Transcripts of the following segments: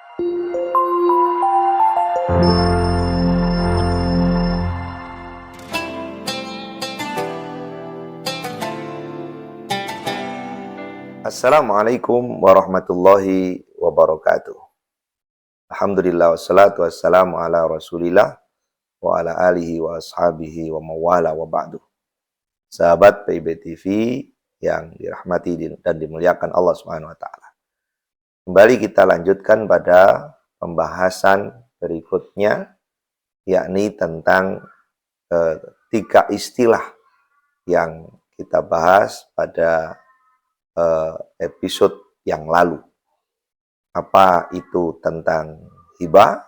Assalamualaikum warahmatullahi wabarakatuh. Alhamdulillah wassalatu wassalamu ala Rasulillah wa ala alihi wa ashabihi wa mawala wa ba'du. Sahabat PIB TV yang dirahmati dan dimuliakan Allah Subhanahu wa taala. Kembali kita lanjutkan pada pembahasan berikutnya, yakni tentang tiga istilah yang kita bahas pada episode yang lalu. Apa itu tentang hibah,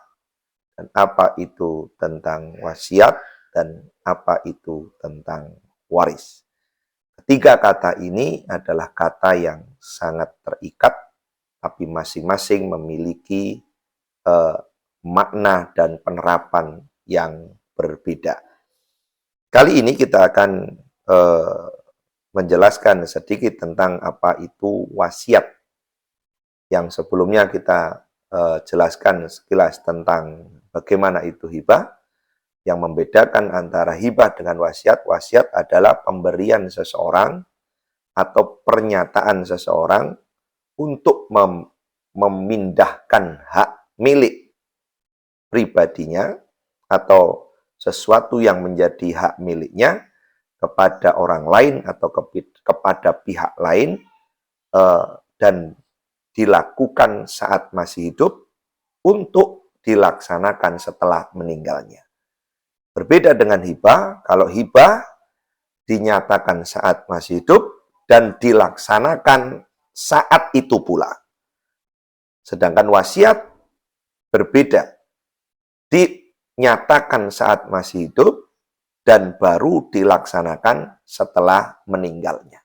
dan apa itu tentang wasiat, dan apa itu tentang waris. Ketiga kata ini adalah kata yang sangat terikat, tapi masing-masing memiliki makna dan penerapan yang berbeda. Kali ini kita akan menjelaskan sedikit tentang apa itu wasiat. Yang sebelumnya kita jelaskan sekilas tentang bagaimana itu hibah. Yang membedakan antara hibah dengan wasiat. Wasiat adalah pemberian seseorang atau pernyataan seseorang untuk memindahkan hak milik pribadinya atau sesuatu yang menjadi hak miliknya kepada orang lain atau kepada pihak lain dan dilakukan saat masih hidup untuk dilaksanakan setelah meninggalnya. Berbeda dengan hibah, kalau hibah dinyatakan saat masih hidup dan dilaksanakan saat itu pula. Sedangkan wasiat berbeda, dinyatakan saat masih hidup dan baru dilaksanakan setelah meninggalnya.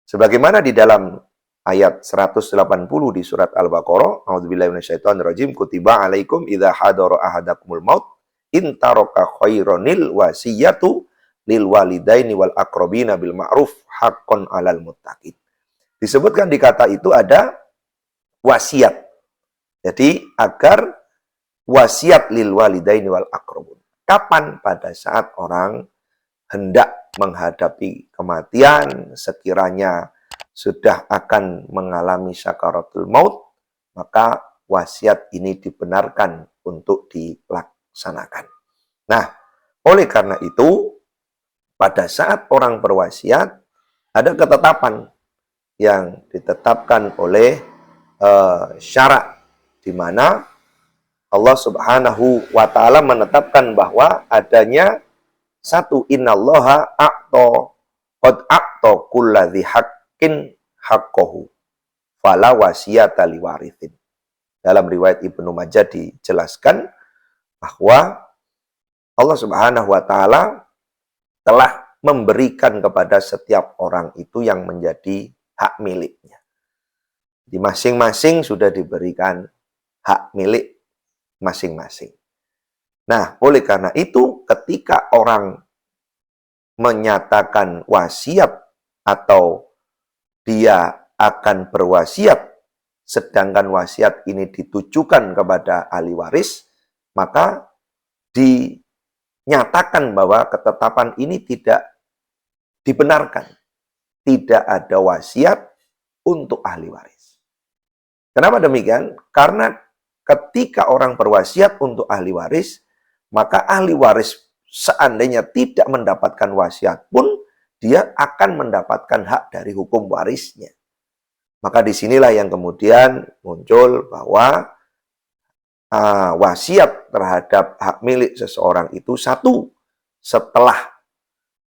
Sebagaimana di dalam ayat 180 di surat Al-Baqarah, a'udzubillahi minasyaitonirrajim, kutiba alaikum idza hadara ahadakumul maut in taraka khaironil wasiyatu lil walidaini wal aqrabina bil ma'ruf haqqon 'alal muttaqin. Disebutkan di kata itu ada wasiat. Jadi agar wasiat lil walidaini wal aqrabun. Kapan? Pada saat orang hendak menghadapi kematian, sekiranya sudah akan mengalami sakaratul maut, maka wasiat ini dibenarkan untuk dilaksanakan. Nah, oleh karena itu, pada saat orang berwasiat, ada ketetapan yang ditetapkan oleh syarak, di mana Allah Subhanahu wa ta'ala menetapkan bahwa adanya satu, innallaha qad a'ta kulladzi haqqin haqqahu fala wasiyata liwarithin. Dalam riwayat Ibnu Majah dijelaskan bahwa Allah Subhanahu wa ta'ala telah memberikan kepada setiap orang itu yang menjadi hak miliknya. Di masing-masing sudah diberikan hak milik masing-masing. Nah, oleh karena itu, ketika orang menyatakan wasiat atau dia akan berwasiat, sedangkan wasiat ini ditujukan kepada ahli waris, maka dinyatakan bahwa ketetapan ini tidak dibenarkan. Tidak ada wasiat untuk ahli waris. Kenapa demikian? Karena ketika orang berwasiat untuk ahli waris, maka ahli waris seandainya tidak mendapatkan wasiat pun, dia akan mendapatkan hak dari hukum warisnya. Maka disinilah yang kemudian muncul bahwa wasiat terhadap hak milik seseorang itu satu, setelah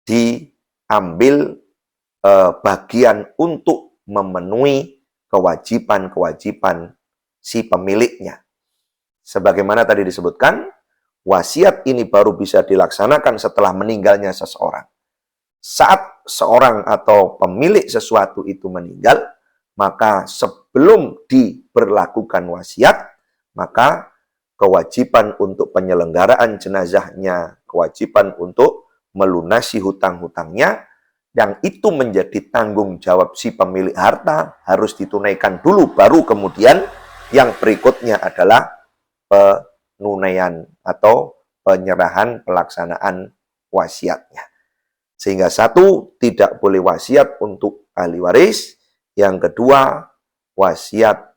diambil bagian untuk memenuhi kewajiban-kewajiban si pemiliknya. Sebagaimana tadi disebutkan, wasiat ini baru bisa dilaksanakan setelah meninggalnya seseorang. Saat seorang atau pemilik sesuatu itu meninggal, maka sebelum diberlakukan wasiat, maka kewajiban untuk penyelenggaraan jenazahnya, kewajiban untuk melunasi hutang-hutangnya, yang itu menjadi tanggung jawab si pemilik harta, harus ditunaikan dulu, baru kemudian Yang berikutnya adalah penunaian atau penyerahan pelaksanaan wasiatnya. Sehingga satu, tidak boleh wasiat untuk ahli waris. Yang kedua, wasiat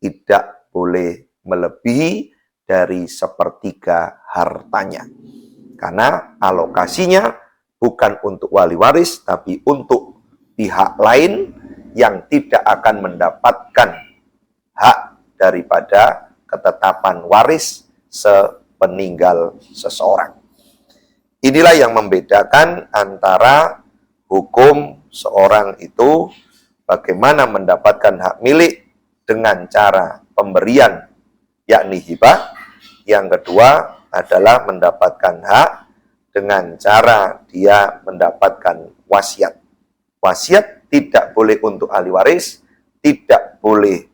tidak boleh melebihi dari sepertiga hartanya. Karena alokasinya bukan untuk wali waris, tapi untuk pihak lain yang tidak akan mendapatkan hak daripada ketetapan waris sepeninggal seseorang. Inilah yang membedakan antara hukum seorang itu bagaimana mendapatkan hak milik dengan cara pemberian, yakni hibah. Yang kedua adalah mendapatkan hak dengan cara dia mendapatkan wasiat. Wasiat tidak boleh untuk ahli waris, tidak boleh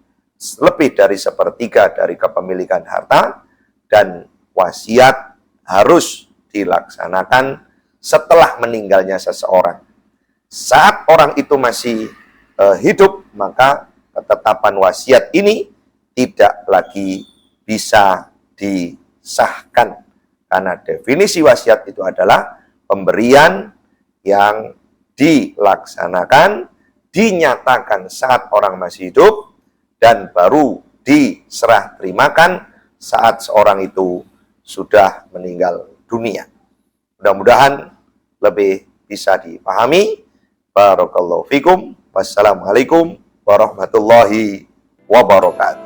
lebih dari sepertiga dari kepemilikan harta, dan wasiat harus dilaksanakan setelah meninggalnya seseorang. Saat orang itu masih hidup, maka ketetapan wasiat ini tidak lagi bisa disahkan. Karena definisi wasiat itu adalah pemberian yang dilaksanakan, dinyatakan saat orang masih hidup, dan baru diserah terimakan saat seorang itu sudah meninggal dunia. Mudah-mudahan lebih bisa dipahami. Barakallahu fikum. Wassalamualaikum warahmatullahi wabarakatuh.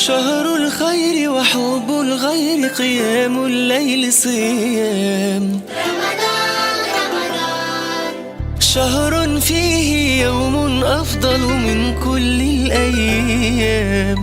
شهر الخير وحب الغير قيام الليل صيام رمضان شهر فيه يوم أفضل من كل الأيام